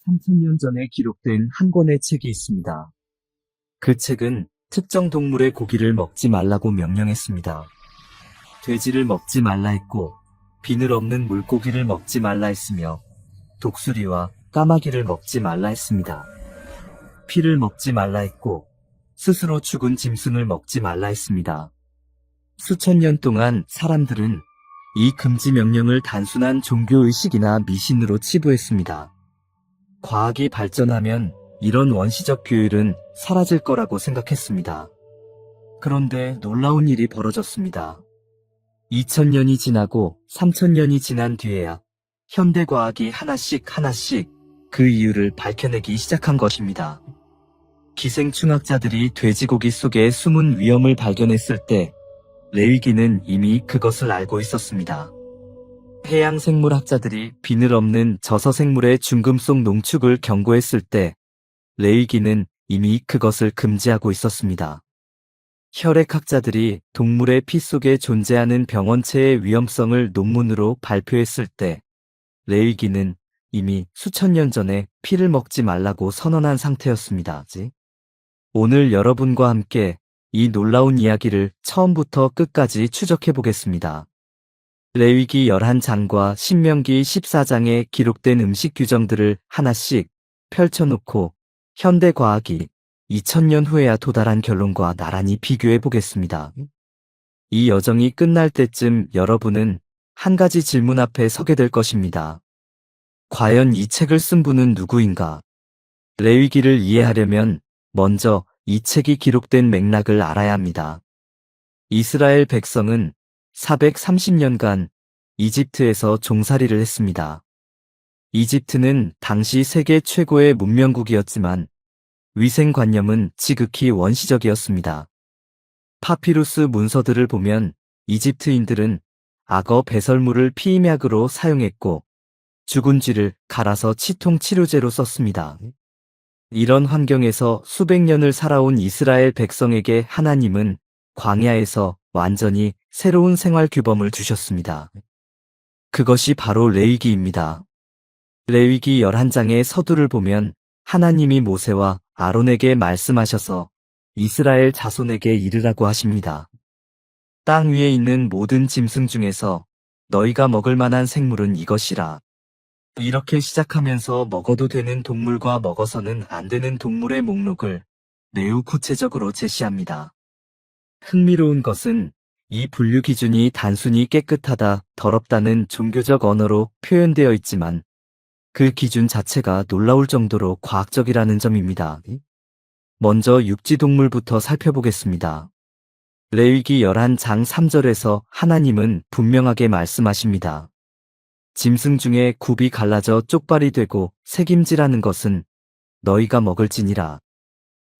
3000년 전에 기록된 한 권의 책이 있습니다. 그 책은 특정 동물의 고기를 먹지 말라고 명령했습니다. 돼지를 먹지 말라 했고, 비늘 없는 물고기를 먹지 말라 했으며, 독수리와 까마귀를 먹지 말라 했습니다. 피를 먹지 말라 했고, 스스로 죽은 짐승을 먹지 말라 했습니다. 수천 년 동안 사람들은 이 금지 명령을 단순한 종교의식이나 미신으로 치부했습니다. 과학이 발전하면 이런 원시적 규율은 사라질 거라고 생각했습니다. 그런데 놀라운 일이 벌어졌습니다. 2000년이 지나고 3000년이 지난 뒤에야 현대과학이 하나씩 그 이유를 밝혀내기 시작한 것입니다. 기생충학자들이 돼지고기 속에 숨은 위험을 발견했을 때 레위기는 이미 그것을 알고 있었습니다. 해양생물학자들이 비늘 없는 저서생물의 중금속 농축을 경고했을 때 레위기는 이미 그것을 금지하고 있었습니다. 혈액학자들이 동물의 피 속에 존재하는 병원체의 위험성을 논문으로 발표했을 때 레위기는 이미 수천 년 전에 피를 먹지 말라고 선언한 상태였습니다. 오늘 여러분과 함께 이 놀라운 이야기를 처음부터 끝까지 추적해 보겠습니다. 레위기 11장과 신명기 14장에 기록된 음식 규정들을 하나씩 펼쳐놓고 현대과학이 2000년 후에야 도달한 결론과 나란히 비교해 보겠습니다. 이 여정이 끝날 때쯤 여러분은 한 가지 질문 앞에 서게 될 것입니다. 과연 이 책을 쓴 분은 누구인가? 레위기를 이해하려면 먼저 이 책이 기록된 맥락을 알아야 합니다. 이스라엘 백성은 430년간 이집트에서 종살이를 했습니다. 이집트는 당시 세계 최고의 문명국이었지만 위생관념은 지극히 원시적이었습니다. 파피루스 문서들을 보면 이집트인들은 악어 배설물을 피임약으로 사용했고 죽은 쥐를 갈아서 치통치료제로 썼습니다. 이런 환경에서 수백 년을 살아온 이스라엘 백성에게 하나님은 광야에서 완전히 새로운 생활 규범을 주셨습니다. 그것이 바로 레위기입니다. 레위기 11장의 서두를 보면 하나님이 모세와 아론에게 말씀하셔서 이스라엘 자손에게 이르라고 하십니다. 땅 위에 있는 모든 짐승 중에서 너희가 먹을 만한 생물은 이것이라. 이렇게 시작하면서 먹어도 되는 동물과 먹어서는 안 되는 동물의 목록을 매우 구체적으로 제시합니다. 흥미로운 것은 이 분류 기준이 단순히 깨끗하다, 더럽다는 종교적 언어로 표현되어 있지만 그 기준 자체가 놀라울 정도로 과학적이라는 점입니다. 먼저 육지동물부터 살펴보겠습니다. 레위기 11장 3절에서 하나님은 분명하게 말씀하십니다. 짐승 중에 굽이 갈라져 쪽발이 되고 새김질하는 것은 너희가 먹을지니라.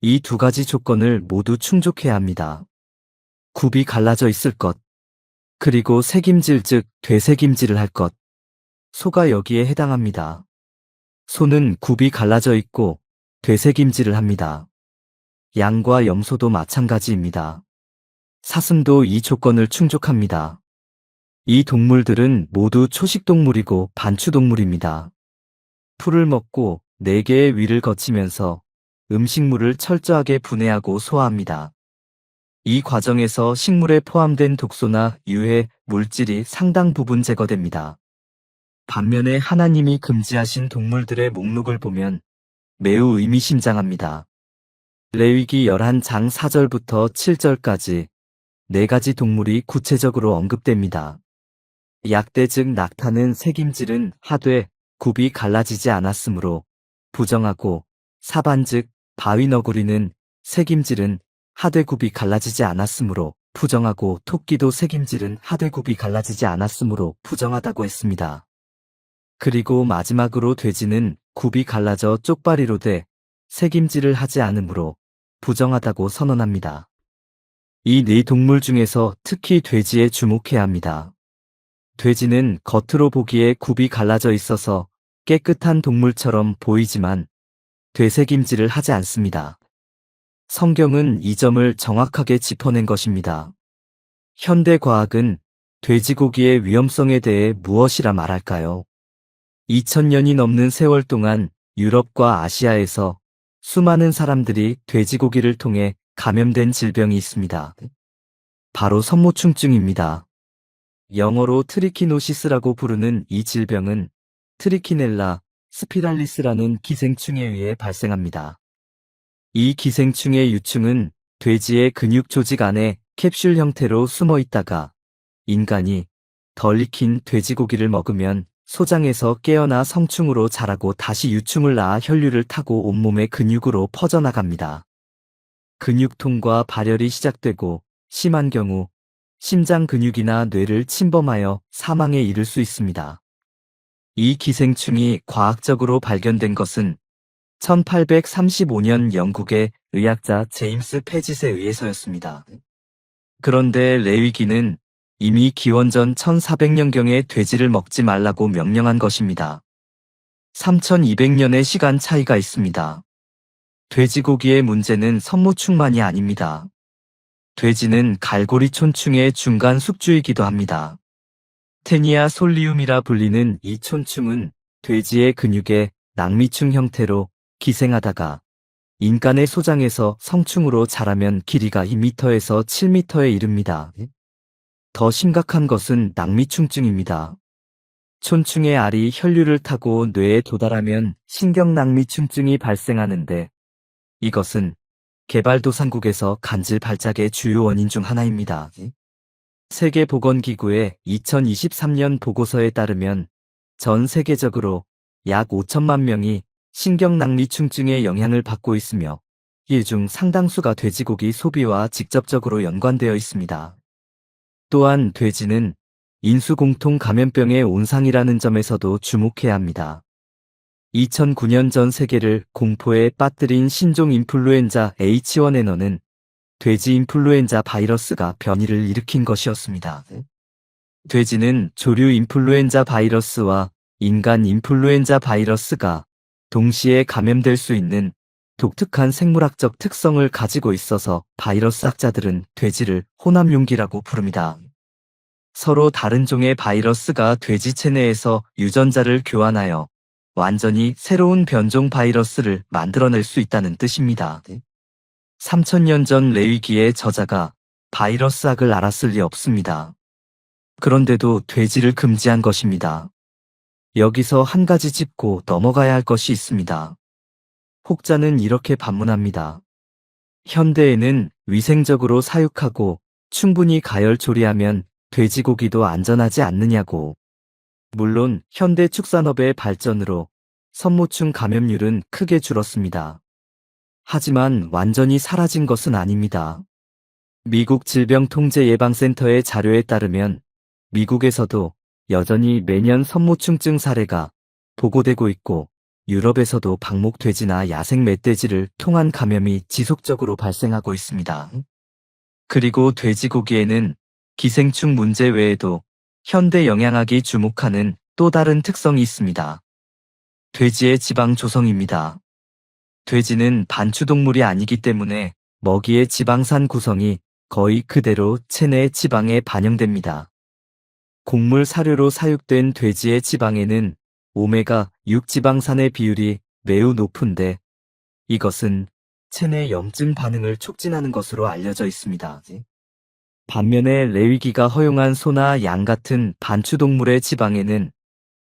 이 두 가지 조건을 모두 충족해야 합니다. 굽이 갈라져 있을 것, 그리고 새김질 즉 되새김질을 할 것. 소가 여기에 해당합니다. 소는 굽이 갈라져 있고 되새김질을 합니다. 양과 염소도 마찬가지입니다. 사슴도 이 조건을 충족합니다. 이 동물들은 모두 초식동물이고 반추동물입니다. 풀을 먹고 4개의 위를 거치면서 음식물을 철저하게 분해하고 소화합니다. 이 과정에서 식물에 포함된 독소나 유해, 물질이 상당 부분 제거됩니다. 반면에 하나님이 금지하신 동물들의 목록을 보면 매우 의미심장합니다. 레위기 11장 4절부터 7절까지 4가지 동물이 구체적으로 언급됩니다. 약대 즉 낙타는 새김질은 하되 굽이 갈라지지 않았으므로 부정하고 사반 즉 바위너구리는 새김질은 하되 굽이 갈라지지 않았으므로 부정하고 토끼도 새김질은 하되 굽이 갈라지지 않았으므로 부정하다고 했습니다. 그리고 마지막으로 돼지는 굽이 갈라져 쪽발이로 돼 새김질을 하지 않으므로 부정하다고 선언합니다. 이 4동물 중에서 특히 돼지에 주목해야 합니다. 돼지는 겉으로 보기에 굽이 갈라져 있어서 깨끗한 동물처럼 보이지만 되새김질을 하지 않습니다. 성경은 이 점을 정확하게 짚어낸 것입니다. 현대 과학은 돼지고기의 위험성에 대해 무엇이라 말할까요? 2000년이 넘는 세월 동안 유럽과 아시아에서 수많은 사람들이 돼지고기를 통해 감염된 질병이 있습니다. 바로 선모충증입니다. 영어로 트리키노시스라고 부르는 이 질병은 트리키넬라 스피랄리스라는 기생충에 의해 발생합니다. 이 기생충의 유충은 돼지의 근육 조직 안에 캡슐 형태로 숨어 있다가 인간이 덜 익힌 돼지고기를 먹으면 소장에서 깨어나 성충으로 자라고 다시 유충을 낳아 혈류를 타고 온몸의 근육으로 퍼져나갑니다. 근육통과 발열이 시작되고 심한 경우 심장 근육이나 뇌를 침범하여 사망에 이를 수 있습니다. 이 기생충이 과학적으로 발견된 것은 1835년 영국의 의학자 제임스 패짓에 의해서였습니다. 그런데 레위기는 이미 기원전 1400년경에 돼지를 먹지 말라고 명령한 것입니다. 3200년의 시간 차이가 있습니다. 돼지고기의 문제는 선모충만이 아닙니다. 돼지는 갈고리촌충의 중간 숙주이기도 합니다. 테니아 솔리움이라 불리는 이 촌충은 돼지의 근육에 낙미충 형태로 기생하다가 인간의 소장에서 성충으로 자라면 길이가 2m에서 7m에 이릅니다. 더 심각한 것은 낙미충증입니다. 촌충의 알이 혈류를 타고 뇌에 도달하면 신경낙미충증이 발생하는데 이것은 개발도상국에서 간질 발작의 주요 원인 중 하나입니다. 세계보건기구의 2023년 보고서에 따르면 전 세계적으로 약 5천만 명이 신경낙미충증의 영향을 받고 있으며 이 중 상당수가 돼지고기 소비와 직접적으로 연관되어 있습니다. 또한 돼지는 인수공통 감염병의 온상이라는 점에서도 주목해야 합니다. 2009년 전 세계를 공포에 빠뜨린 신종 인플루엔자 H1N1는 돼지 인플루엔자 바이러스가 변이를 일으킨 것이었습니다. 돼지는 조류 인플루엔자 바이러스와 인간 인플루엔자 바이러스가 동시에 감염될 수 있는 독특한 생물학적 특성을 가지고 있어서 바이러스 학자들은 돼지를 혼합용기라고 부릅니다. 서로 다른 종의 바이러스가 돼지 체내에서 유전자를 교환하여 완전히 새로운 변종 바이러스를 만들어낼 수 있다는 뜻입니다. 3000년 전 레위기의 저자가 바이러스학을 알았을 리 없습니다. 그런데도 돼지를 금지한 것입니다. 여기서 한 가지 짚고 넘어가야 할 것이 있습니다. 혹자는 이렇게 반문합니다. 현대에는 위생적으로 사육하고 충분히 가열 조리하면 돼지고기도 안전하지 않느냐고. 물론 현대 축산업의 발전으로 선모충 감염률은 크게 줄었습니다. 하지만 완전히 사라진 것은 아닙니다. 미국 질병통제예방센터의 자료에 따르면 미국에서도 여전히 매년 선모충증 사례가 보고되고 있고 유럽에서도 방목돼지나 야생 멧돼지를 통한 감염이 지속적으로 발생하고 있습니다. 그리고 돼지고기에는 기생충 문제 외에도 현대 영양학이 주목하는 또 다른 특성이 있습니다. 돼지의 지방 조성입니다. 돼지는 반추동물이 아니기 때문에 먹이의 지방산 구성이 거의 그대로 체내 지방에 반영됩니다. 곡물 사료로 사육된 돼지의 지방에는 오메가6 지방산의 비율이 매우 높은데 이것은 체내 염증 반응을 촉진하는 것으로 알려져 있습니다. 반면에 레위기가 허용한 소나 양 같은 반추동물의 지방에는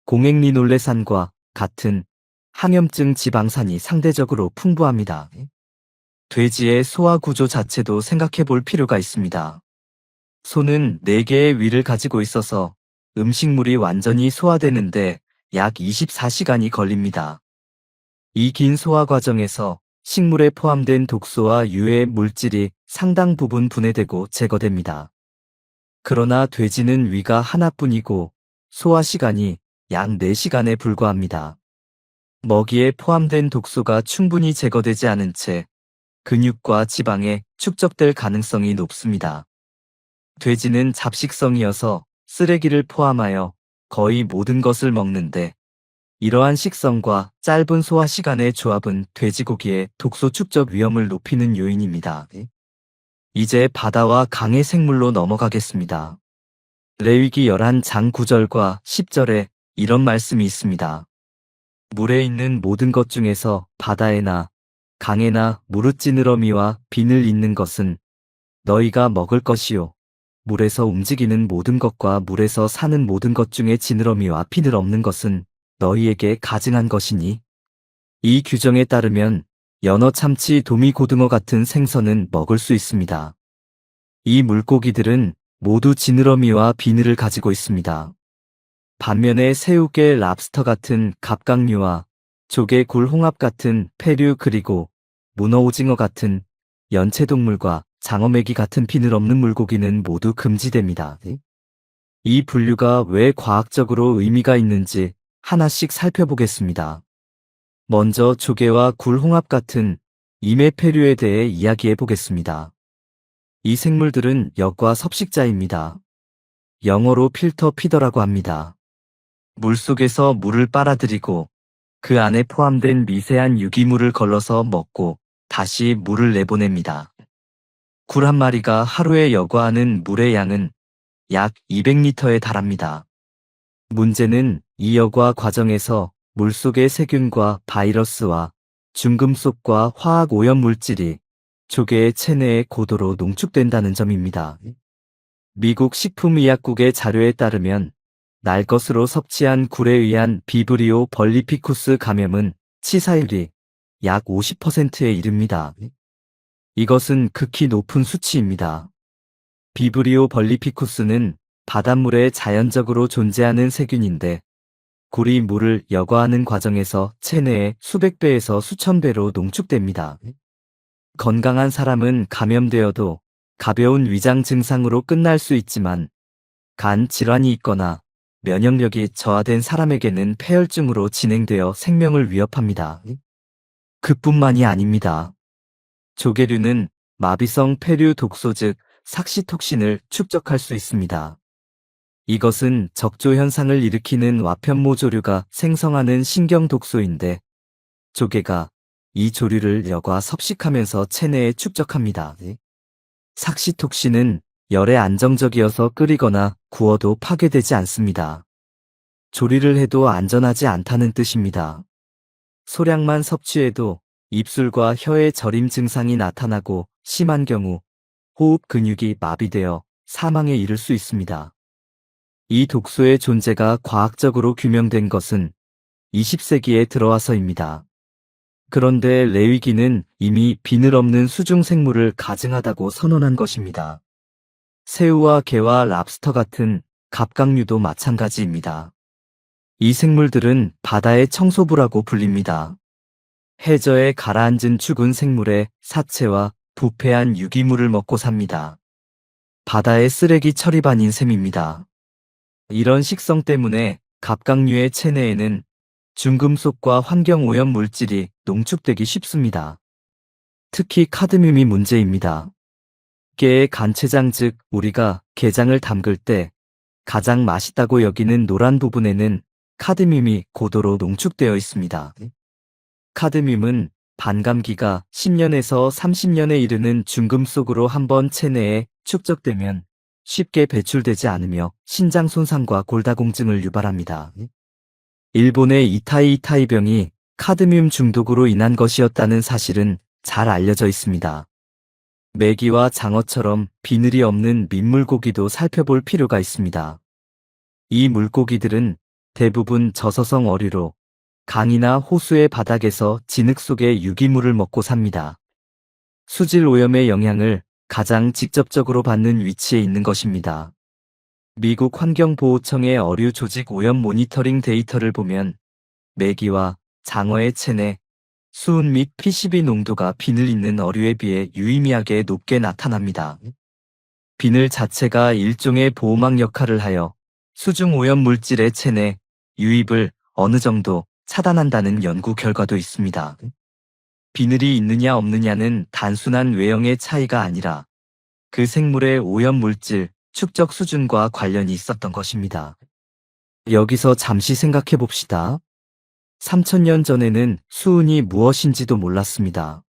공액리놀레산과 같은 항염증 지방산이 상대적으로 풍부합니다. 돼지의 소화 구조 자체도 생각해 볼 필요가 있습니다. 소는 4개의 위를 가지고 있어서 음식물이 완전히 소화되는데 약 24시간이 걸립니다. 이 긴 소화 과정에서 식물에 포함된 독소와 유해 물질이 상당 부분 분해되고 제거됩니다. 그러나 돼지는 위가 하나뿐이고 소화 시간이 약 4시간에 불과합니다. 먹이에 포함된 독소가 충분히 제거되지 않은 채 근육과 지방에 축적될 가능성이 높습니다. 돼지는 잡식성이어서 쓰레기를 포함하여 거의 모든 것을 먹는데 이러한 식성과 짧은 소화 시간의 조합은 돼지고기의 독소 축적 위험을 높이는 요인입니다. 이제 바다와 강의 생물로 넘어가겠습니다. 레위기 11장 9절과 10절에 이런 말씀이 있습니다. 물에 있는 모든 것 중에서 바다에나 강에나 무릇지느러미와 비늘 있는 것은 너희가 먹을 것이요. 물에서 움직이는 모든 것과 물에서 사는 모든 것 중에 지느러미와 비늘 없는 것은 너희에게 가증한 것이니. 이 규정에 따르면 연어, 참치, 도미, 고등어 같은 생선은 먹을 수 있습니다. 이 물고기들은 모두 지느러미와 비늘을 가지고 있습니다. 반면에 새우게, 랍스터 같은 갑각류와 조개, 굴, 홍합 같은 폐류, 그리고 문어, 오징어 같은 연체동물과 장어메기 같은 비늘 없는 물고기는 모두 금지됩니다. 이 분류가 왜 과학적으로 의미가 있는지 하나씩 살펴보겠습니다. 먼저 조개와 굴, 홍합 같은 이메폐류에 대해 이야기해 보겠습니다. 이 생물들은 역과 섭식자입니다. 영어로 필터 피더라고 합니다. 물속에서 물을 빨아들이고 그 안에 포함된 미세한 유기물을 걸러서 먹고 다시 물을 내보냅니다. 굴 한 마리가 하루에 여과하는 물의 양은 약 200리터에 달합니다. 문제는 이 여과 과정에서 물속의 세균과 바이러스와 중금속과 화학 오염 물질이 조개의 체내에 고도로 농축된다는 점입니다. 미국 식품의약국의 자료에 따르면 날 것으로 섭취한 굴에 의한 비브리오 벌리피쿠스 감염은 치사율이 약 50%에 이릅니다. 이것은 극히 높은 수치입니다. 비브리오 벌리피쿠스는 바닷물에 자연적으로 존재하는 세균인데 굴이 물을 여과하는 과정에서 체내에 수백 배에서 수천 배로 농축됩니다. 건강한 사람은 감염되어도 가벼운 위장 증상으로 끝날 수 있지만 간 질환이 있거나 면역력이 저하된 사람에게는 폐혈증으로 진행되어 생명을 위협합니다. 그뿐만이 아닙니다. 조개류는 마비성 폐류 독소 즉 삭시톡신을 축적할 수 있습니다. 이것은 적조 현상을 일으키는 와편모조류가 생성하는 신경 독소인데 조개가 이 조류를 여과 섭식하면서 체내에 축적합니다. 삭시톡신은 열에 안정적이어서 끓이거나 구워도 파괴되지 않습니다. 조리를 해도 안전하지 않다는 뜻입니다. 소량만 섭취해도 입술과 혀의 저림 증상이 나타나고 심한 경우 호흡 근육이 마비되어 사망에 이를 수 있습니다. 이 독소의 존재가 과학적으로 규명된 것은 20세기에 들어와서입니다. 그런데 레위기는 이미 비늘 없는 수중 생물을 가증하다고 선언한 것입니다. 새우와 게와 랍스터 같은 갑각류도 마찬가지입니다. 이 생물들은 바다의 청소부라고 불립니다. 해저에 가라앉은 죽은 생물의 사체와 부패한 유기물을 먹고 삽니다. 바다의 쓰레기 처리반인 셈입니다. 이런 식성 때문에 갑각류의 체내에는 중금속과 환경오염 물질이 농축되기 쉽습니다. 특히 카드뮴이 문제입니다. 게의 간췌장 즉 우리가 게장을 담글 때 가장 맛있다고 여기는 노란 부분에는 카드뮴이 고도로 농축되어 있습니다. 카드뮴은 반감기가 10년에서 30년에 이르는 중금속으로 한번 체내에 축적되면 쉽게 배출되지 않으며 신장 손상과 골다공증을 유발합니다. 일본의 이타이이타이병이 카드뮴 중독으로 인한 것이었다는 사실은 잘 알려져 있습니다. 메기와 장어처럼 비늘이 없는 민물고기도 살펴볼 필요가 있습니다. 이 물고기들은 대부분 저서성 어류로 강이나 호수의 바닥에서 진흙 속의 유기물을 먹고 삽니다. 수질 오염의 영향을 가장 직접적으로 받는 위치에 있는 것입니다. 미국 환경보호청의 어류 조직 오염 모니터링 데이터를 보면 메기와 장어의 체내, 수은 및 PCB 농도가 비늘 있는 어류에 비해 유의미하게 높게 나타납니다. 비늘 자체가 일종의 보호막 역할을 하여 수중 오염 물질의 체내, 유입을 어느 정도 차단한다는 연구 결과도 있습니다. 비늘이 있느냐 없느냐는 단순한 외형의 차이가 아니라 그 생물의 오염 물질 축적 수준과 관련이 있었던 것입니다. 여기서 잠시 생각해 봅시다. 3000년 전에는 수은이 무엇인지도 몰랐습니다.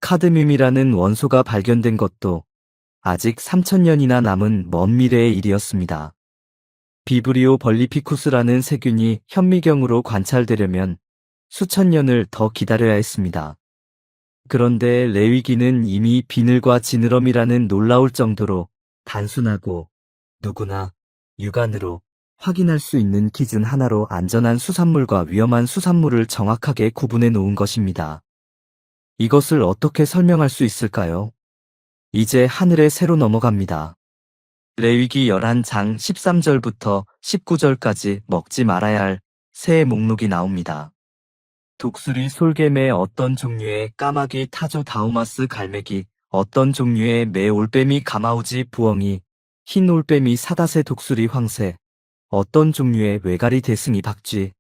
카드뮴이라는 원소가 발견된 것도 아직 3000년이나 남은 먼 미래의 일이었습니다. 비브리오 벌리피쿠스라는 세균이 현미경으로 관찰되려면 수천 년을 더 기다려야 했습니다. 그런데 레위기는 이미 비늘과 지느러미라는 놀라울 정도로 단순하고 누구나 육안으로 확인할 수 있는 기준 하나로 안전한 수산물과 위험한 수산물을 정확하게 구분해 놓은 것입니다. 이것을 어떻게 설명할 수 있을까요? 이제 하늘에 새로 넘어갑니다. 레위기 11장 13절부터 19절까지 먹지 말아야 할 새의 목록이 나옵니다. 독수리, 솔개매, 어떤 종류의 까마귀, 타조, 다우마스, 갈매기, 어떤 종류의 매, 올빼미, 가마우지, 부엉이, 흰 올빼미, 사다새, 독수리, 황새, 어떤 종류의 외가리, 대승이, 박쥐.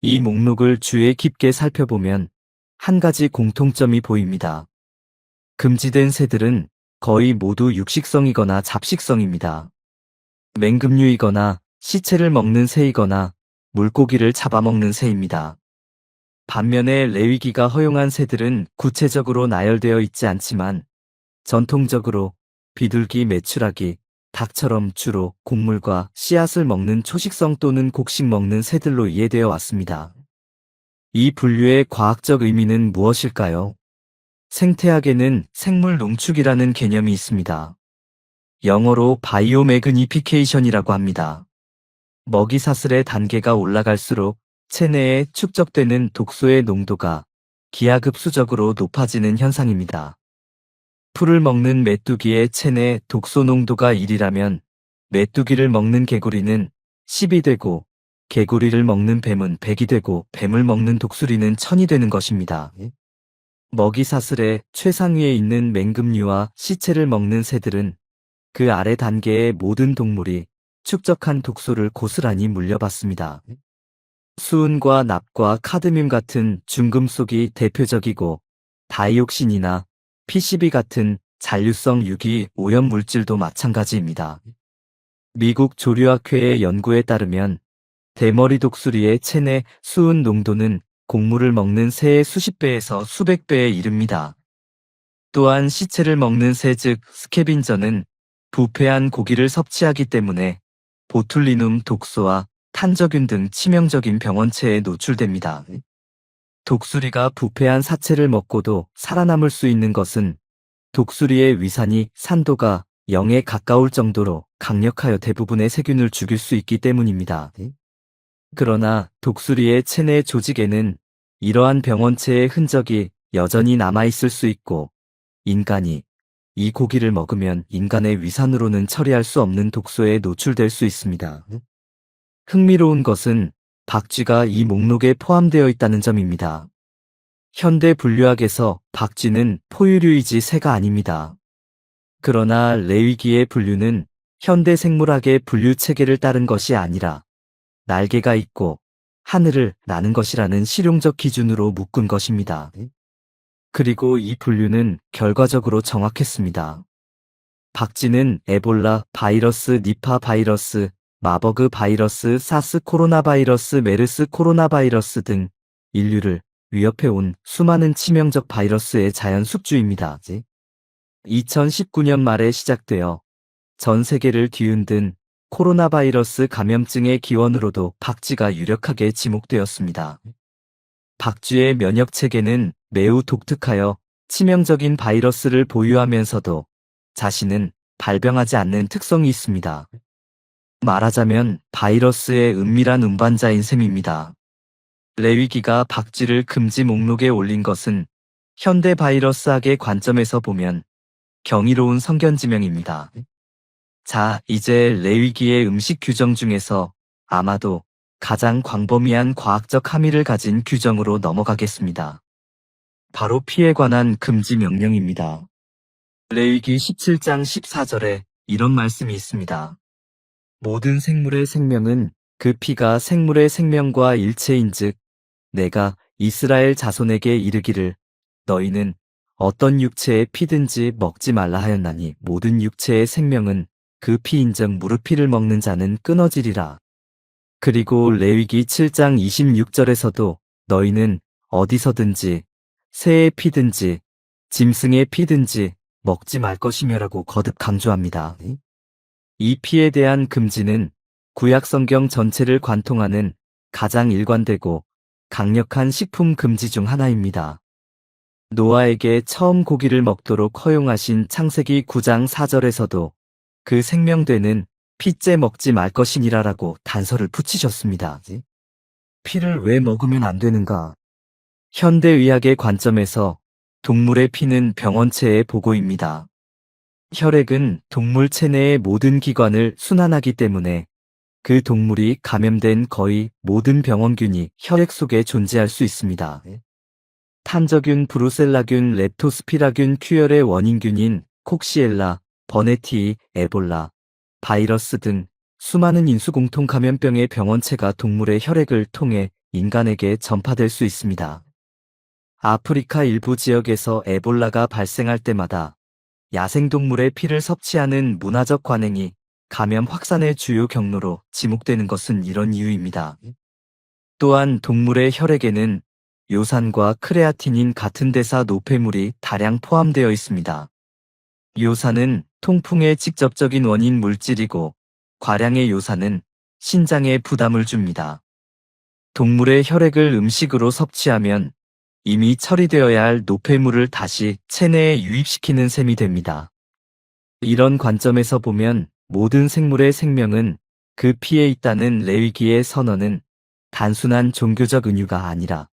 이 목록을 주의 깊게 살펴보면 한 가지 공통점이 보입니다. 금지된 새들은 거의 모두 육식성이거나 잡식성입니다. 맹금류이거나 시체를 먹는 새이거나 물고기를 잡아먹는 새입니다. 반면에 레위기가 허용한 새들은 구체적으로 나열되어 있지 않지만 전통적으로 비둘기, 메추라기, 닭처럼 주로 곡물과 씨앗을 먹는 초식성 또는 곡식 먹는 새들로 이해되어 왔습니다. 이 분류의 과학적 의미는 무엇일까요? 생태학에는 생물 농축이라는 개념이 있습니다. 영어로 바이오매그니피케이션이라고 합니다. 먹이 사슬의 단계가 올라갈수록 체내에 축적되는 독소의 농도가 기하급수적으로 높아지는 현상입니다. 풀을 먹는 메뚜기의 체내 독소 농도가 1이라면 메뚜기를 먹는 개구리는 10이 되고 개구리를 먹는 뱀은 100이 되고 뱀을 먹는 독수리는 1000이 되는 것입니다. 먹이 사슬의 최상위에 있는 맹금류와 시체를 먹는 새들은 그 아래 단계의 모든 동물이 축적한 독소를 고스란히 물려받습니다. 수은과 납과 카드뮴 같은 중금속이 대표적이고 다이옥신이나 PCB 같은 잔류성 유기 오염 물질도 마찬가지입니다. 미국 조류학회의 연구에 따르면 대머리 독수리의 체내 수은 농도는 곡물을 먹는 새의 수십 배에서 수백 배에 이릅니다. 또한 시체를 먹는 새 즉 스캐빈저는 부패한 고기를 섭취하기 때문에 보툴리눔 독소와 탄저균 등 치명적인 병원체에 노출됩니다. 독수리가 부패한 사체를 먹고도 살아남을 수 있는 것은 독수리의 위산이 산도가 0에 가까울 정도로 강력하여 대부분의 세균을 죽일 수 있기 때문입니다. 그러나 독수리의 체내 조직에는 이러한 병원체의 흔적이 여전히 남아있을 수 있고 인간이 이 고기를 먹으면 인간의 위산으로는 처리할 수 없는 독소에 노출될 수 있습니다. 흥미로운 것은 박쥐가 이 목록에 포함되어 있다는 점입니다. 현대 분류학에서 박쥐는 포유류이지 새가 아닙니다. 그러나 레위기의 분류는 현대 생물학의 분류 체계를 따른 것이 아니라 날개가 있고 하늘을 나는 것이라는 실용적 기준으로 묶은 것입니다. 그리고 이 분류는 결과적으로 정확했습니다. 박쥐는 에볼라 바이러스, 니파 바이러스, 마버그 바이러스, 사스 코로나 바이러스, 메르스 코로나 바이러스 등 인류를 위협해온 수많은 치명적 바이러스의 자연 숙주입니다. 2019년 말에 시작되어 전 세계를 뒤흔든 코로나 바이러스 감염증의 기원으로도 박쥐가 유력하게 지목되었습니다. 박쥐의 면역 체계는 매우 독특하여 치명적인 바이러스를 보유하면서도 자신은 발병하지 않는 특성이 있습니다. 말하자면 바이러스의 은밀한 운반자인 셈입니다. 레위기가 박쥐를 금지 목록에 올린 것은 현대 바이러스학의 관점에서 보면 경이로운 성견지명입니다. 자, 이제 레위기의 음식 규정 중에서 아마도 가장 광범위한 과학적 함의를 가진 규정으로 넘어가겠습니다. 바로 피에 관한 금지 명령입니다. 레위기 17장 14절에 이런 말씀이 있습니다. 모든 생물의 생명은 그 피가 생물의 생명과 일체인즉 내가 이스라엘 자손에게 이르기를 너희는 어떤 육체의 피든지 먹지 말라 하였나니 모든 육체의 생명은 그 피인즉 무릇 피를 먹는 자는 끊어지리라. 그리고 레위기 7장 26절에서도 너희는 어디서든지 새의 피든지 짐승의 피든지 먹지 말 것이며라고 거듭 강조합니다. 이 피에 대한 금지는 구약 성경 전체를 관통하는 가장 일관되고 강력한 식품 금지 중 하나입니다. 노아에게 처음 고기를 먹도록 허용하신 창세기 9장 4절에서도 그 생명되는 피째 먹지 말 것이니라라고 단서를 붙이셨습니다. 피를 왜 먹으면 안 되는가? 현대의학의 관점에서 동물의 피는 병원체의 보고입니다. 혈액은 동물 체내의 모든 기관을 순환하기 때문에 그 동물이 감염된 거의 모든 병원균이 혈액 속에 존재할 수 있습니다. 탄저균, 브루셀라균, 렙토스피라균, 큐열의 원인균인 콕시엘라, 버네티이, 에볼라, 바이러스 등 수많은 인수공통 감염병의 병원체가 동물의 혈액을 통해 인간에게 전파될 수 있습니다. 아프리카 일부 지역에서 에볼라가 발생할 때마다 야생동물의 피를 섭취하는 문화적 관행이 감염 확산의 주요 경로로 지목되는 것은 이런 이유입니다. 또한 동물의 혈액에는 요산과 크레아틴인 같은 대사 노폐물이 다량 포함되어 있습니다. 요산은 통풍의 직접적인 원인 물질이고 과량의 요산은 신장에 부담을 줍니다. 동물의 혈액을 음식으로 섭취하면 이미 처리되어야 할 노폐물을 다시 체내에 유입시키는 셈이 됩니다. 이런 관점에서 보면 모든 생물의 생명은 그 피에 있다는 레위기의 선언은 단순한 종교적 은유가 아니라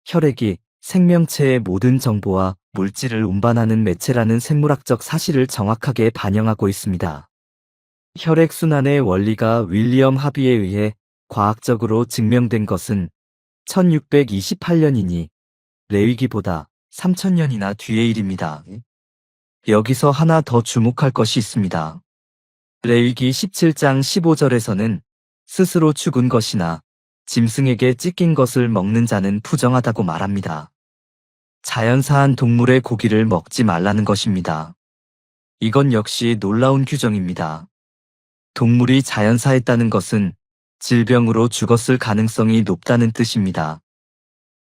혈액이 생명체의 모든 정보와 물질을 운반하는 매체라는 생물학적 사실을 정확하게 반영하고 있습니다. 혈액순환의 원리가 윌리엄 하비에 의해 과학적으로 증명된 것은 1628년이니 레위기보다 3000년이나 뒤의 일입니다. 여기서 하나 더 주목할 것이 있습니다. 레위기 17장 15절에서는 스스로 죽은 것이나 짐승에게 찢긴 것을 먹는 자는 부정하다고 말합니다. 자연사한 동물의 고기를 먹지 말라는 것입니다. 이건 역시 놀라운 규정입니다. 동물이 자연사했다는 것은 질병으로 죽었을 가능성이 높다는 뜻입니다.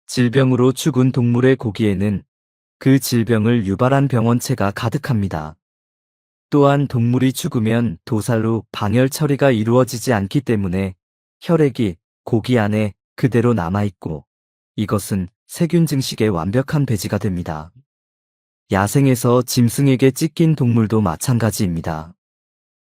질병으로 죽은 동물의 고기에는 그 질병을 유발한 병원체가 가득합니다. 또한 동물이 죽으면 도살 후 방열 처리가 이루어지지 않기 때문에 혈액이 고기 안에 그대로 남아있고 이것은 세균 증식의 완벽한 배지가 됩니다. 야생에서 짐승에게 찢긴 동물도 마찬가지입니다.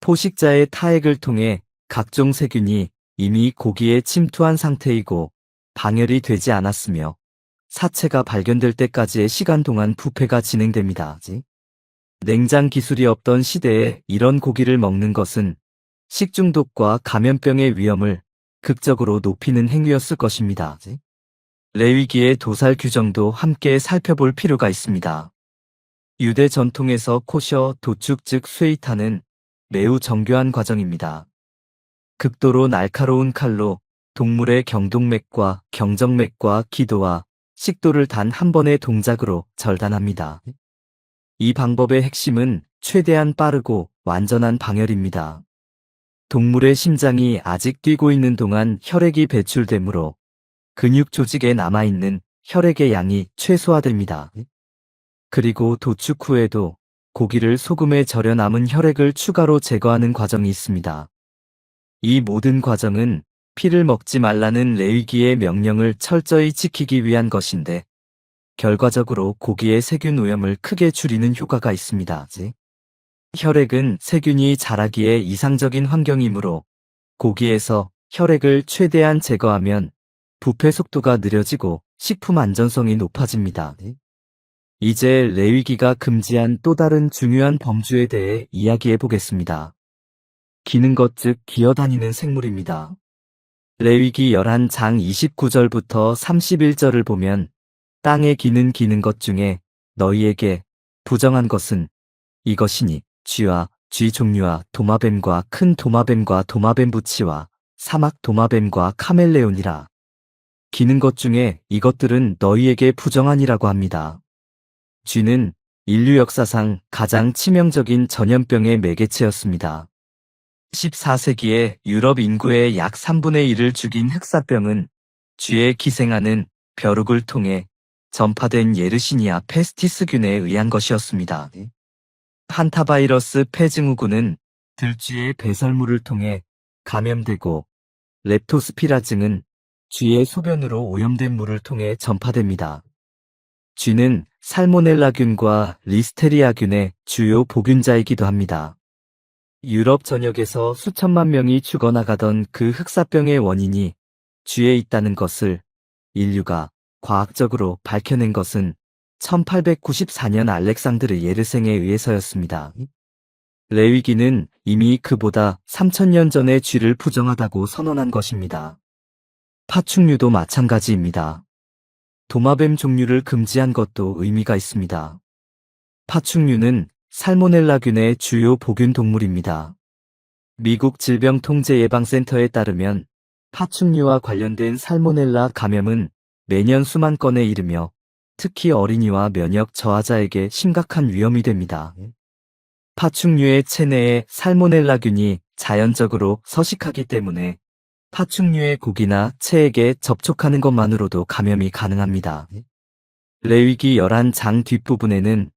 포식자의 타액을 통해 각종 세균이 이미 고기에 침투한 상태이고 방열이 되지 않았으며 사체가 발견될 때까지의 시간 동안 부패가 진행됩니다. 냉장 기술이 없던 시대에 이런 고기를 먹는 것은 식중독과 감염병의 위험을 극적으로 높이는 행위였을 것입니다. 레위기의 도살 규정도 함께 살펴볼 필요가 있습니다. 유대 전통에서 코셔, 도축 즉 쇠이타는 매우 정교한 과정입니다. 극도로 날카로운 칼로 동물의 경동맥과 경정맥과 기도와 식도를 단 한 번의 동작으로 절단합니다. 이 방법의 핵심은 최대한 빠르고 완전한 방열입니다. 동물의 심장이 아직 뛰고 있는 동안 혈액이 배출되므로 근육 조직에 남아있는 혈액의 양이 최소화됩니다. 그리고 도축 후에도 고기를 소금에 절여 남은 혈액을 추가로 제거하는 과정이 있습니다. 이 모든 과정은 피를 먹지 말라는 레위기의 명령을 철저히 지키기 위한 것인데 결과적으로 고기의 세균 오염을 크게 줄이는 효과가 있습니다. 혈액은 세균이 자라기에 이상적인 환경이므로 고기에서 혈액을 최대한 제거하면 부패 속도가 느려지고 식품 안전성이 높아집니다. 이제 레위기가 금지한 또 다른 중요한 범주에 대해 이야기해 보겠습니다. 기는 것 즉 기어다니는 생물입니다. 레위기 11장 29절부터 31절을 보면 땅에 기는 것 중에 너희에게 부정한 것은 이것이니 쥐와 쥐 종류와 도마뱀과 큰 도마뱀과 도마뱀 부치와 사막 도마뱀과 카멜레온이라. 기는 것 중에 이것들은 너희에게 부정하니라고 합니다. 쥐는 인류 역사상 가장 치명적인 전염병의 매개체였습니다. 14세기에 유럽 인구의 약 3분의 1을 죽인 흑사병은 쥐에 기생하는 벼룩을 통해 전파된 예르시니아 페스티스균에 의한 것이었습니다. 한타바이러스 폐증후군은 들쥐의 배설물을 통해 감염되고 렙토스피라증은 쥐의 소변으로 오염된 물을 통해 전파됩니다. 쥐는 살모넬라균과 리스테리아균의 주요 보균자이기도 합니다. 유럽 전역에서 수천만 명이 죽어나가던 그 흑사병의 원인이 쥐에 있다는 것을 인류가 과학적으로 밝혀낸 것은 1894년 알렉산드르 예르생에 의해서였습니다. 레위기는 이미 그보다 3000년 전에 쥐를 부정하다고 선언한 것입니다. 파충류도 마찬가지입니다. 도마뱀 종류를 금지한 것도 의미가 있습니다. 파충류는 살모넬라균의 주요 보균 동물입니다. 미국 질병통제예방센터에 따르면 파충류와 관련된 살모넬라 감염은 매년 수만 건에 이르며 특히 어린이와 면역 저하자에게 심각한 위험이 됩니다. 파충류의 체내에 살모넬라균이 자연적으로 서식하기 때문에 파충류의 고기나 체액에 접촉하는 것만으로도 감염이 가능합니다. 레위기 11장 뒷부분에는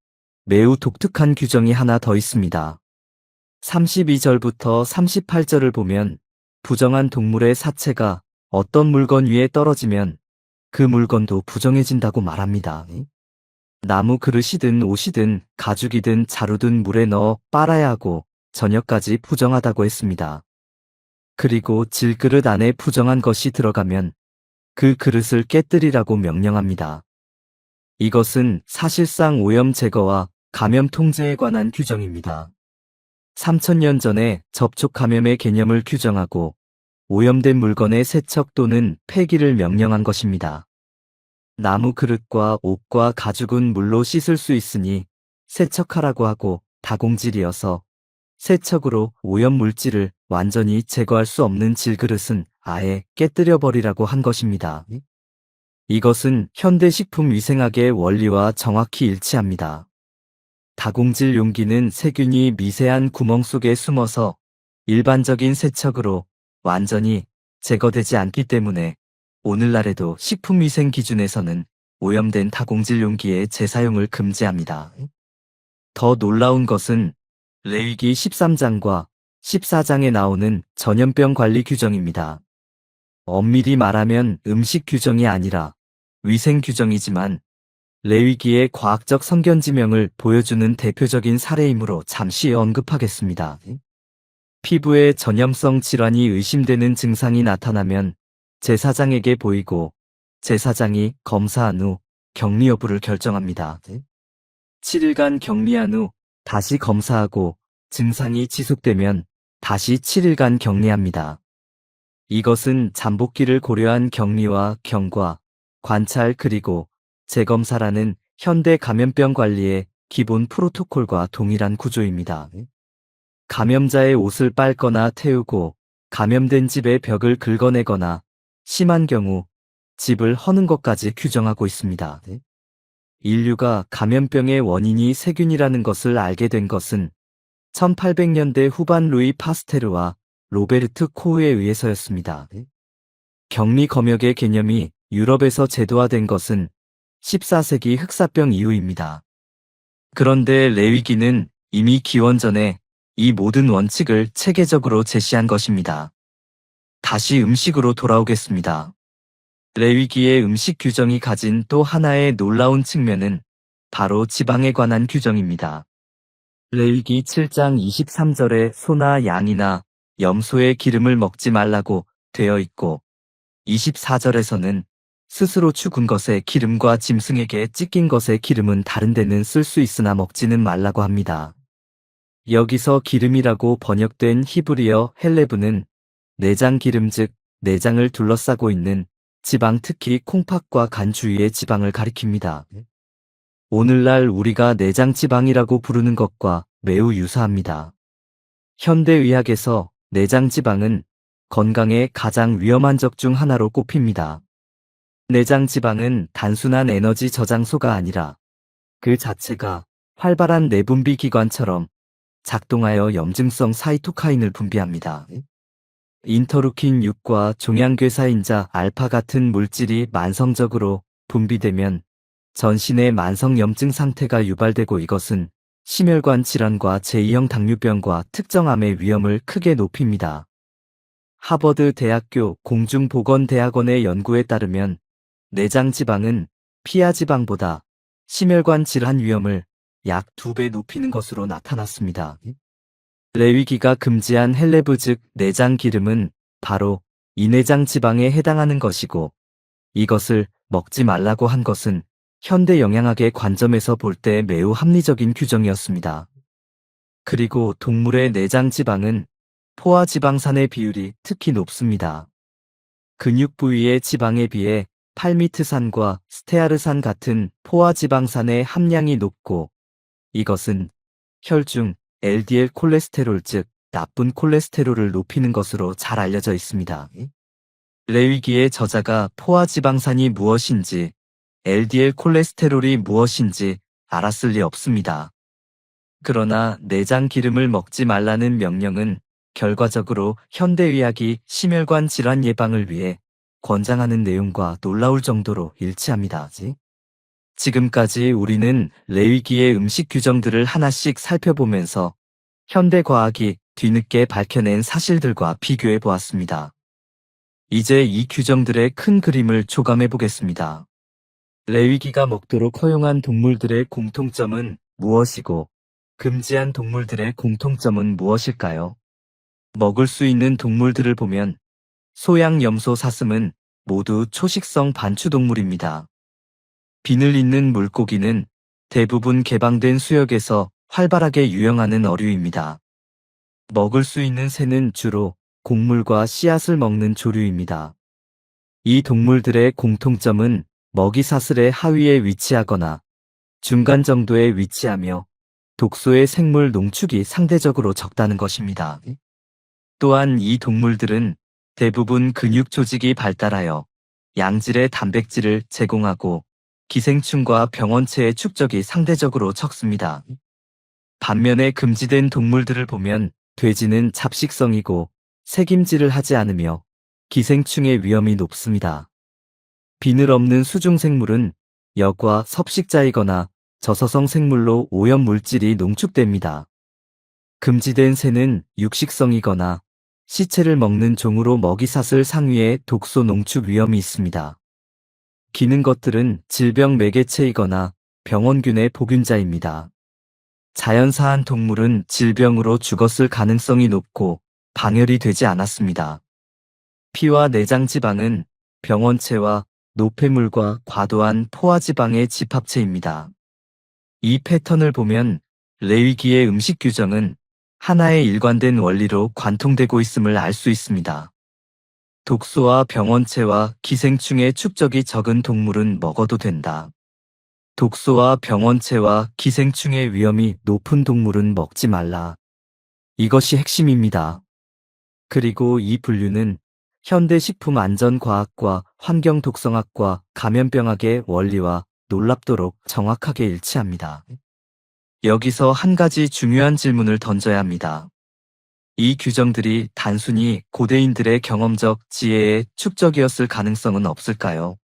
매우 독특한 규정이 하나 더 있습니다. 32절부터 38절을 보면 부정한 동물의 사체가 어떤 물건 위에 떨어지면 그 물건도 부정해진다고 말합니다. 나무 그릇이든 옷이든 가죽이든 자루든 물에 넣어 빨아야 하고 저녁까지 부정하다고 했습니다. 그리고 질그릇 안에 부정한 것이 들어가면 그 그릇을 깨뜨리라고 명령합니다. 이것은 사실상 오염 제거와 감염 통제에 관한 규정입니다. 3000년 전에 접촉 감염의 개념을 규정하고 오염된 물건의 세척 또는 폐기를 명령한 것입니다. 나무 그릇과 옷과 가죽은 물로 씻을 수 있으니 세척하라고 하고 다공질이어서 세척으로 오염 물질을 완전히 제거할 수 없는 질그릇은 아예 깨뜨려 버리라고 한 것입니다. 이것은 현대 식품위생학의 원리와 정확히 일치합니다. 다공질 용기는 세균이 미세한 구멍 속에 숨어서 일반적인 세척으로 완전히 제거되지 않기 때문에 오늘날에도 식품위생 기준에서는 오염된 다공질 용기의 재사용을 금지합니다. 더 놀라운 것은 레위기 13장과 14장에 나오는 전염병 관리 규정입니다. 엄밀히 말하면 음식 규정이 아니라 위생 규정이지만 레위기의 과학적 성견지명을 보여주는 대표적인 사례이므로 잠시 언급하겠습니다. 피부에 전염성 질환이 의심되는 증상이 나타나면 제사장에게 보이고 제사장이 검사한 후 격리 여부를 결정합니다. 7일간 격리한 후 다시 검사하고 증상이 지속되면 다시 7일간 격리합니다. 이것은 잠복기를 고려한 격리와 경과, 관찰 그리고 재검사라는 현대 감염병 관리의 기본 프로토콜과 동일한 구조입니다. 감염자의 옷을 빨거나 태우고 감염된 집의 벽을 긁어내거나 심한 경우 집을 허는 것까지 규정하고 있습니다. 인류가 감염병의 원인이 세균이라는 것을 알게 된 것은 1800년대 후반 루이 파스테르와 로베르트 코흐에 의해서였습니다. 격리 검역의 개념이 유럽에서 제도화된 것은 14세기 흑사병 이후입니다. 그런데 레위기는 이미 기원전에 이 모든 원칙을 체계적으로 제시한 것입니다. 다시 음식으로 돌아오겠습니다. 레위기의 음식 규정이 가진 또 하나의 놀라운 측면은 바로 지방에 관한 규정입니다. 레위기 7장 23절에 소나 양이나 염소의 기름을 먹지 말라고 되어 있고 24절에서는 스스로 죽은 것의 기름과 짐승에게 찢긴 것의 기름은 다른 데는 쓸 수 있으나 먹지는 말라고 합니다. 여기서 기름이라고 번역된 히브리어 헬레브는 내장 기름 즉 내장을 둘러싸고 있는 지방 특히 콩팥과 간 주위의 지방을 가리킵니다. 오늘날 우리가 내장 지방이라고 부르는 것과 매우 유사합니다. 현대의학에서 내장 지방은 건강에 가장 위험한 적 중 하나로 꼽힙니다. 내장 지방은 단순한 에너지 저장소가 아니라 그 자체가 활발한 내분비 기관처럼 작동하여 염증성 사이토카인을 분비합니다. 인터루킨 6과 종양괴사인자 알파 같은 물질이 만성적으로 분비되면 전신의 만성 염증 상태가 유발되고 이것은 심혈관 질환과 제2형 당뇨병과 특정 암의 위험을 크게 높입니다. 하버드 대학교 공중보건대학원의 연구에 따르면 내장 지방은 피하 지방보다 심혈관 질환 위험을 약 2배 높이는 것으로 나타났습니다. 레위기가 금지한 헬레브 즉 내장 기름은 바로 이 내장 지방에 해당하는 것이고 이것을 먹지 말라고 한 것은 현대 영양학의 관점에서 볼 때 매우 합리적인 규정이었습니다. 그리고 동물의 내장 지방은 포화 지방산의 비율이 특히 높습니다. 근육 부위의 지방에 비해 팔미트산과 스테아르산 같은 포화 지방산의 함량이 높고 이것은 혈중 LDL 콜레스테롤 즉 나쁜 콜레스테롤을 높이는 것으로 잘 알려져 있습니다. 레위기의 저자가 포화 지방산이 무엇인지 LDL 콜레스테롤이 무엇인지 알았을 리 없습니다. 그러나 내장 기름을 먹지 말라는 명령은 결과적으로 현대의학이 심혈관 질환 예방을 위해 권장하는 내용과 놀라울 정도로 일치합니다. 지금까지 우리는 레위기의 음식 규정들을 하나씩 살펴보면서 현대 과학이 뒤늦게 밝혀낸 사실들과 비교해 보았습니다. 이제 이 규정들의 큰 그림을 조감해 보겠습니다. 레위기가 먹도록 허용한 동물들의 공통점은 무엇이고 금지한 동물들의 공통점은 무엇일까요? 먹을 수 있는 동물들을 보면 소양, 염소, 사슴은 모두 초식성 반추동물입니다. 비늘 있는 물고기는 대부분 개방된 수역에서 활발하게 유영하는 어류입니다. 먹을 수 있는 새는 주로 곡물과 씨앗을 먹는 조류입니다. 이 동물들의 공통점은 먹이 사슬의 하위에 위치하거나 중간 정도에 위치하며 독소의 생물 농축이 상대적으로 적다는 것입니다. 또한 이 동물들은 대부분 근육 조직이 발달하여 양질의 단백질을 제공하고 기생충과 병원체의 축적이 상대적으로 적습니다. 반면에 금지된 동물들을 보면 돼지는 잡식성이고 색임질을 하지 않으며 기생충의 위험이 높습니다. 비늘 없는 수중생물은 역과 섭식자이거나 저서성 생물로 오염물질이 농축됩니다. 금지된 새는 육식성이거나 시체를 먹는 종으로 먹이사슬 상위에 독소 농축 위험이 있습니다. 기는 것들은 질병 매개체이거나 병원균의 보균자입니다. 자연사한 동물은 질병으로 죽었을 가능성이 높고 방열이 되지 않았습니다. 피와 내장 지방은 병원체와 노폐물과 과도한 포화지방의 집합체입니다. 이 패턴을 보면 레위기의 음식 규정은 하나의 일관된 원리로 관통되고 있음을 알 수 있습니다. 독소와 병원체와 기생충의 축적이 적은 동물은 먹어도 된다. 독소와 병원체와 기생충의 위험이 높은 동물은 먹지 말라. 이것이 핵심입니다. 그리고 이 분류는 현대식품안전과학과 환경독성학과 감염병학의 원리와 놀랍도록 정확하게 일치합니다. 여기서 한 가지 중요한 질문을 던져야 합니다. 이 규정들이 단순히 고대인들의 경험적 지혜의 축적이었을 가능성은 없을까요?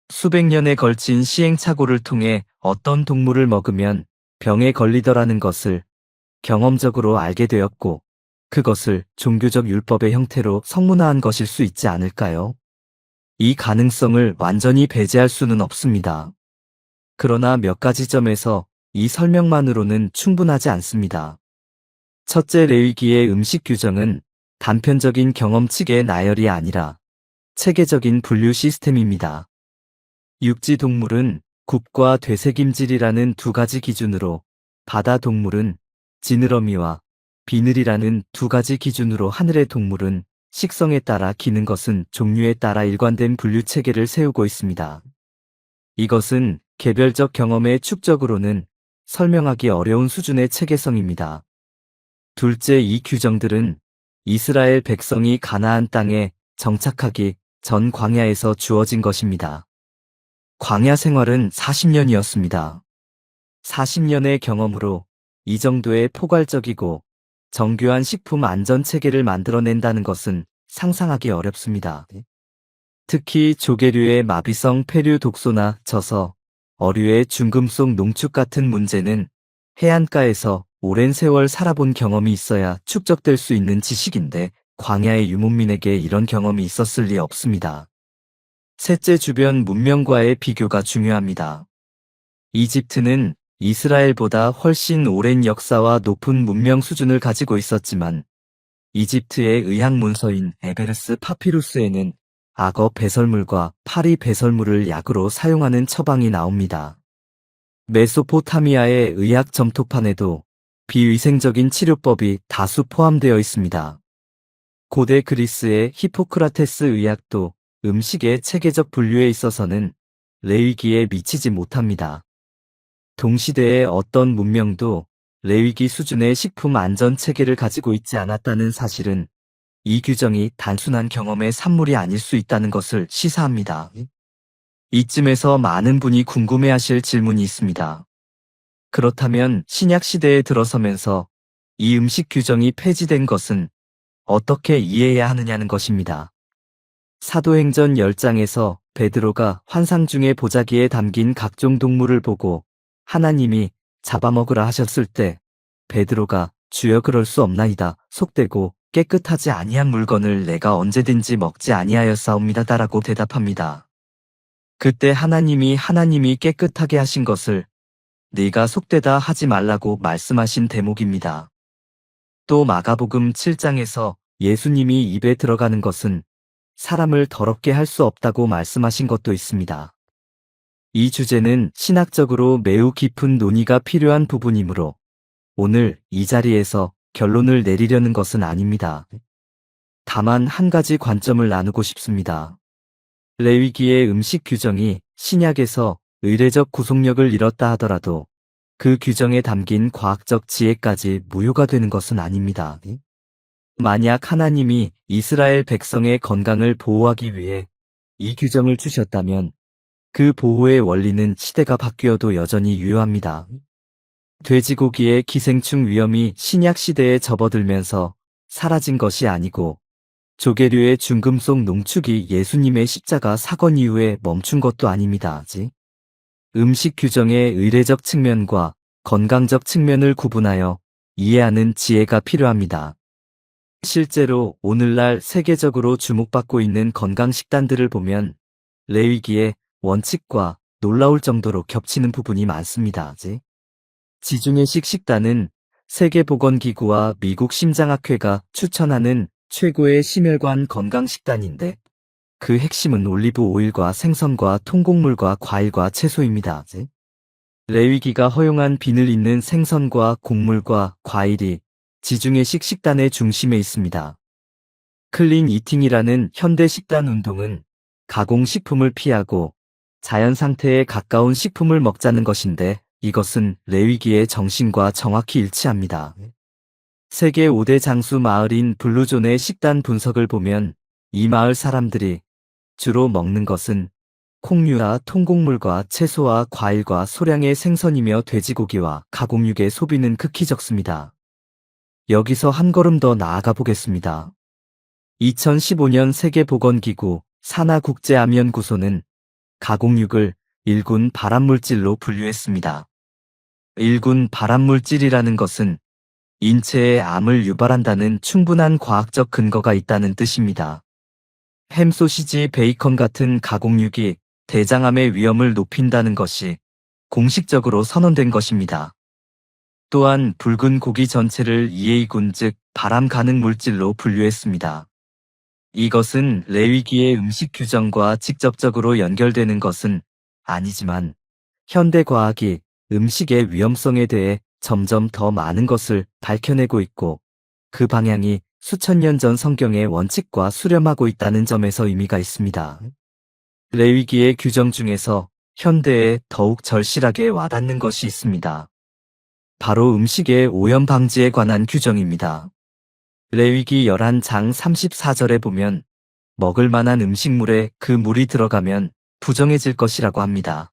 수백 년에 걸친 시행착오를 통해 어떤 동물을 먹으면 병에 걸리더라는 것을 경험적으로 알게 되었고 그것을 종교적 율법의 형태로 성문화한 것일 수 있지 않을까요? 이 가능성을 완전히 배제할 수는 없습니다. 그러나 몇 가지 점에서 이 설명만으로는 충분하지 않습니다. 첫째, 레위기의 음식 규정은 단편적인 경험칙의 나열이 아니라 체계적인 분류 시스템입니다. 육지 동물은 굽과 되새김질이라는 두 가지 기준으로, 바다 동물은 지느러미와 비늘이라는 두 가지 기준으로, 하늘의 동물은 식성에 따라 기는 것은 종류에 따라 일관된 분류 체계를 세우고 있습니다. 이것은 개별적 경험의 축적으로는 설명하기 어려운 수준의 체계성입니다. 둘째, 이 규정들은 이스라엘 백성이 가나안 땅에 정착하기 전 광야에서 주어진 것입니다. 광야 생활은 40년이었습니다. 40년의 경험으로 이 정도의 포괄적이고 정교한 식품 안전 체계를 만들어낸다는 것은 상상하기 어렵습니다. 특히 조개류의 마비성 폐류 독소나 젖어, 어류의 중금속 농축 같은 문제는 해안가에서 오랜 세월 살아본 경험이 있어야 축적될 수 있는 지식인데 광야의 유목민에게 이런 경험이 있었을 리 없습니다. 셋째, 주변 문명과의 비교가 중요합니다. 이집트는 이스라엘보다 훨씬 오랜 역사와 높은 문명 수준을 가지고 있었지만 이집트의 의학 문서인 에베르스 파피루스에는 악어 배설물과 파리 배설물을 약으로 사용하는 처방이 나옵니다. 메소포타미아의 의학 점토판에도 비위생적인 치료법이 다수 포함되어 있습니다. 고대 그리스의 히포크라테스 의학도 음식의 체계적 분류에 있어서는 레위기에 미치지 못합니다. 동시대의 어떤 문명도 레위기 수준의 식품 안전 체계를 가지고 있지 않았다는 사실은 이 규정이 단순한 경험의 산물이 아닐 수 있다는 것을 시사합니다. 이쯤에서 많은 분이 궁금해하실 질문이 있습니다. 그렇다면 신약 시대에 들어서면서 이 음식 규정이 폐지된 것은 어떻게 이해해야 하느냐는 것입니다. 사도행전 10장에서 베드로가 환상 중에 보자기에 담긴 각종 동물을 보고 하나님이 잡아먹으라 하셨을 때 베드로가 주여 그럴 수 없나이다 속되고 깨끗하지 아니한 물건을 내가 언제든지 먹지 아니하였사옵니다라고 대답합니다. 그때 하나님이 깨끗하게 하신 것을 네가 속되다 하지 말라고 말씀하신 대목입니다. 또 마가복음 7장에서 예수님이 입에 들어가는 것은 사람을 더럽게 할 수 없다고 말씀하신 것도 있습니다. 이 주제는 신학적으로 매우 깊은 논의가 필요한 부분이므로 오늘 이 자리에서 결론을 내리려는 것은 아닙니다. 다만 한 가지 관점을 나누고 싶습니다. 레위기의 음식 규정이 신약에서 의례적 구속력을 잃었다 하더라도 그 규정에 담긴 과학적 지혜까지 무효가 되는 것은 아닙니다. 만약 하나님이 이스라엘 백성의 건강을 보호하기 위해 이 규정을 주셨다면 그 보호의 원리는 시대가 바뀌어도 여전히 유효합니다. 돼지고기의 기생충 위험이 신약 시대에 접어들면서 사라진 것이 아니고 조개류의 중금속 농축이 예수님의 십자가 사건 이후에 멈춘 것도 아닙니다. 음식 규정의 의례적 측면과 건강적 측면을 구분하여 이해하는 지혜가 필요합니다. 실제로 오늘날 세계적으로 주목받고 있는 건강식단들을 보면 레위기의 원칙과 놀라울 정도로 겹치는 부분이 많습니다. 지중해식 식단은 세계보건기구와 미국 심장학회가 추천하는 최고의 심혈관 건강식단인데 그 핵심은 올리브 오일과 생선과 통곡물과 과일과 채소입니다. 레위기가 허용한 비늘 있는 생선과 곡물과 과일이 지중해식 식단의 중심에 있습니다. 클린 이팅이라는 현대 식단 운동은 가공식품을 피하고 자연 상태에 가까운 식품을 먹자는 것인데 이것은 레위기의 정신과 정확히 일치합니다. 세계 5대 장수 마을인 블루존의 식단 분석을 보면 이 마을 사람들이 주로 먹는 것은 콩류와 통곡물과 채소와 과일과 소량의 생선이며 돼지고기와 가공육의 소비는 극히 적습니다. 여기서 한 걸음 더 나아가 보겠습니다. 2015년 세계보건기구 산하국제암연구소는 가공육을 1군 발암물질로 분류했습니다. 1군 발암물질이라는 것은 인체에 암을 유발한다는 충분한 과학적 근거가 있다는 뜻입니다. 햄, 소시지, 베이컨 같은 가공육이 대장암의 위험을 높인다는 것이 공식적으로 선언된 것입니다. 또한 붉은 고기 전체를 2A군 즉 발암 가능 물질로 분류했습니다. 이것은 레위기의 음식 규정과 직접적으로 연결되는 것은 아니지만 현대 과학이 음식의 위험성에 대해 점점 더 많은 것을 밝혀내고 있고 그 방향이 수천 년 전 성경의 원칙과 수렴하고 있다는 점에서 의미가 있습니다. 레위기의 규정 중에서 현대에 더욱 절실하게 와닿는 것이 있습니다. 바로 음식의 오염 방지에 관한 규정입니다. 레위기 11장 34절에 보면 먹을 만한 음식물에 그 물이 들어가면 부정해질 것이라고 합니다.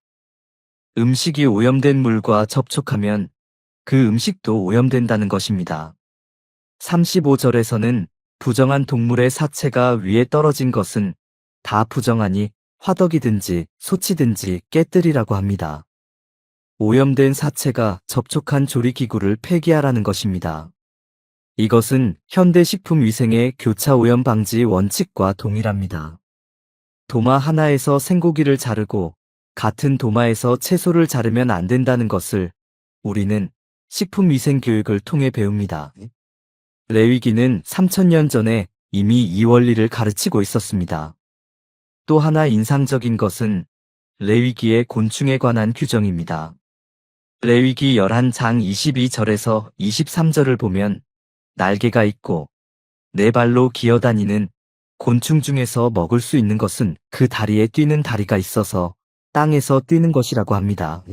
음식이 오염된 물과 접촉하면 그 음식도 오염된다는 것입니다. 35절에서는 부정한 동물의 사체가 위에 떨어진 것은 다 부정하니 화덕이든지 소치든지 깨뜨리라고 합니다. 오염된 사체가 접촉한 조리기구를 폐기하라는 것입니다. 이것은 현대식품위생의 교차오염 방지 원칙과 동일합니다. 도마 하나에서 생고기를 자르고 같은 도마에서 채소를 자르면 안 된다는 것을 우리는 식품위생 교육을 통해 배웁니다. 레위기는 3000년 전에 이미 이 원리를 가르치고 있었습니다. 또 하나 인상적인 것은 레위기의 곤충에 관한 규정입니다. 레위기 11장 22절에서 23절을 보면 날개가 있고 네 발로 기어다니는 곤충 중에서 먹을 수 있는 것은 그 다리에 뛰는 다리가 있어서 땅에서 뛰는 것이라고 합니다.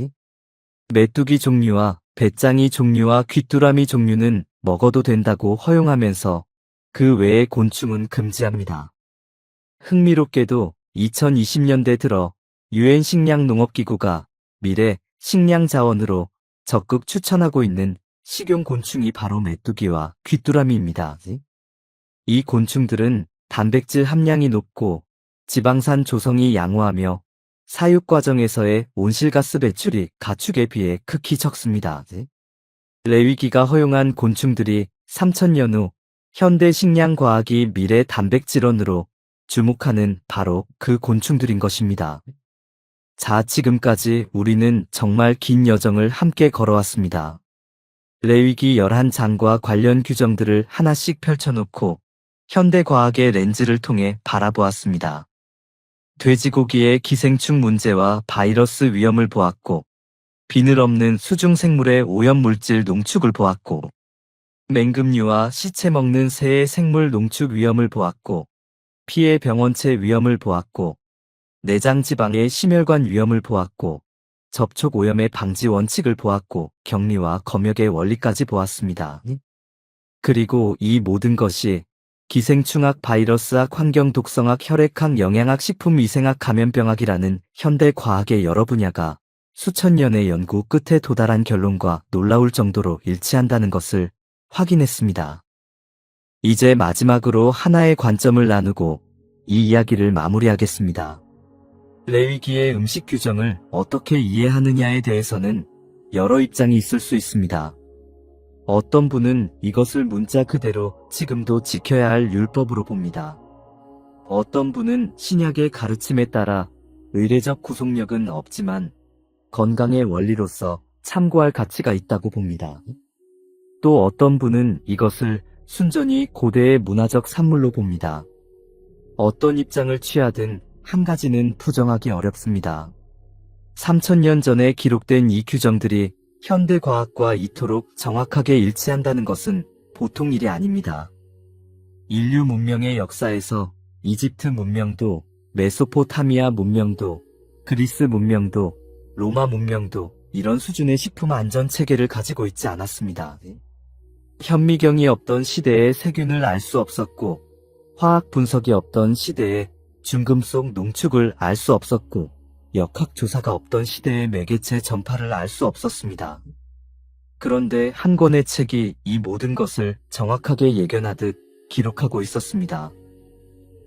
메뚜기 종류와 배짱이 종류와 귀뚜라미 종류는 먹어도 된다고 허용하면서 그 외의 곤충은 금지합니다. 흥미롭게도 2020년대 들어 유엔 식량농업기구가 미래 식량 자원으로 적극 추천하고 있는 식용 곤충이 바로 메뚜기와 귀뚜라미입니다. 이 곤충들은 단백질 함량이 높고 지방산 조성이 양호하며 사육 과정에서의 온실가스 배출이 가축에 비해 극히 적습니다. 레위기가 허용한 곤충들이 3000년 후 현대 식량과학이 미래 단백질원으로 주목하는 바로 그 곤충들인 것입니다. 자, 지금까지 우리는 정말 긴 여정을 함께 걸어왔습니다. 레위기 11장과 관련 규정들을 하나씩 펼쳐놓고 현대과학의 렌즈를 통해 바라보았습니다. 돼지고기의 기생충 문제와 바이러스 위험을 보았고, 비늘 없는 수중생물의 오염물질 농축을 보았고, 맹금류와 시체 먹는 새의 생물 농축 위험을 보았고, 피해 병원체 위험을 보았고, 내장지방의 심혈관 위험을 보았고, 접촉 오염의 방지 원칙을 보았고, 격리와 검역의 원리까지 보았습니다. 그리고 이 모든 것이 기생충학, 바이러스학, 환경독성학, 혈액학, 영양학, 식품위생학, 감염병학이라는 현대 과학의 여러 분야가 수천 년의 연구 끝에 도달한 결론과 놀라울 정도로 일치한다는 것을 확인했습니다. 이제 마지막으로 하나의 관점을 나누고 이 이야기를 마무리하겠습니다. 레위기의 음식 규정을 어떻게 이해하느냐에 대해서는 여러 입장이 있을 수 있습니다. 어떤 분은 이것을 문자 그대로 지금도 지켜야 할 율법으로 봅니다. 어떤 분은 신약의 가르침에 따라 의례적 구속력은 없지만 건강의 원리로서 참고할 가치가 있다고 봅니다. 또 어떤 분은 이것을 순전히 고대의 문화적 산물로 봅니다. 어떤 입장을 취하든 한 가지는 부정하기 어렵습니다. 3000년 전에 기록된 이 규정들이 현대 과학과 이토록 정확하게 일치한다는 것은 보통 일이 아닙니다. 인류 문명의 역사에서 이집트 문명도, 메소포타미아 문명도, 그리스 문명도, 로마 문명도 이런 수준의 식품 안전 체계를 가지고 있지 않았습니다. 현미경이 없던 시대에 세균을 알 수 없었고, 화학 분석이 없던 시대에 중금속 농축을 알 수 없었고, 역학조사가 없던 시대의 매개체 전파를 알 수 없었습니다. 그런데 한 권의 책이 이 모든 것을 정확하게 예견하듯 기록하고 있었습니다.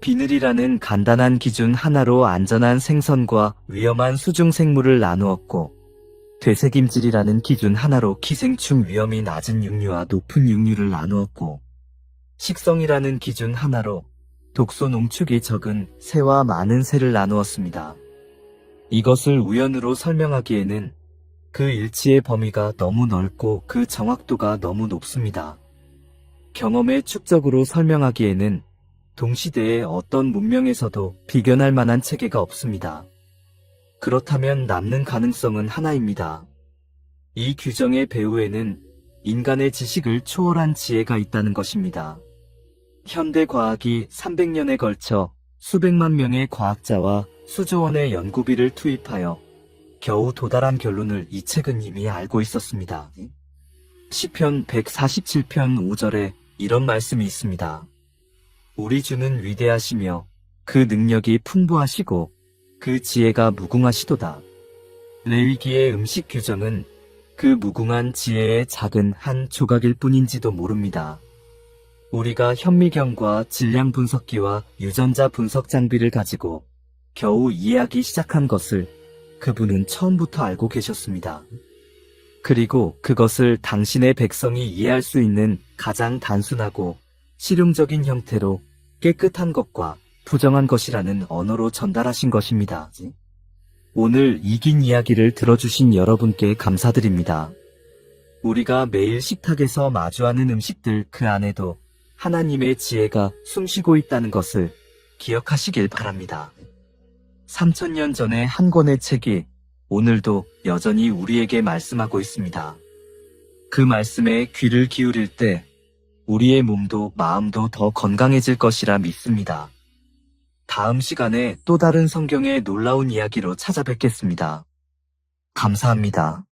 비늘이라는 간단한 기준 하나로 안전한 생선과 위험한 수중생물을 나누었고, 되새김질이라는 기준 하나로 기생충 위험이 낮은 육류와 높은 육류를 나누었고, 식성이라는 기준 하나로 독소 농축이 적은 새와 많은 새를 나누었습니다. 이것을 우연으로 설명하기에는 그 일치의 범위가 너무 넓고 그 정확도가 너무 높습니다. 경험의 축적으로 설명하기에는 동시대의 어떤 문명에서도 비견할 만한 체계가 없습니다. 그렇다면 남는 가능성은 하나입니다. 이 규정의 배후에는 인간의 지식을 초월한 지혜가 있다는 것입니다. 현대 과학이 300년에 걸쳐 수백만 명의 과학자와 수조 원의 연구비를 투입하여 겨우 도달한 결론을 이 책은 이미 알고 있었습니다. 시편 147편 5절에 이런 말씀이 있습니다. 우리 주는 위대하시며 그 능력이 풍부하시고 그 지혜가 무궁하시도다. 레위기의 음식 규정은 그 무궁한 지혜의 작은 한 조각일 뿐인지도 모릅니다. 우리가 현미경과 질량 분석기와 유전자 분석 장비를 가지고 겨우 이해하기 시작한 것을 그분은 처음부터 알고 계셨습니다. 그리고 그것을 당신의 백성이 이해할 수 있는 가장 단순하고 실용적인 형태로 깨끗한 것과 부정한 것이라는 언어로 전달하신 것입니다. 오늘 이 긴 이야기를 들어주신 여러분께 감사드립니다. 우리가 매일 식탁에서 마주하는 음식들 그 안에도 하나님의 지혜가 숨쉬고 있다는 것을 기억하시길 바랍니다. 3000년 전의 한 권의 책이 오늘도 여전히 우리에게 말씀하고 있습니다. 그 말씀에 귀를 기울일 때 우리의 몸도 마음도 더 건강해질 것이라 믿습니다. 다음 시간에 또 다른 성경의 놀라운 이야기로 찾아뵙겠습니다. 감사합니다.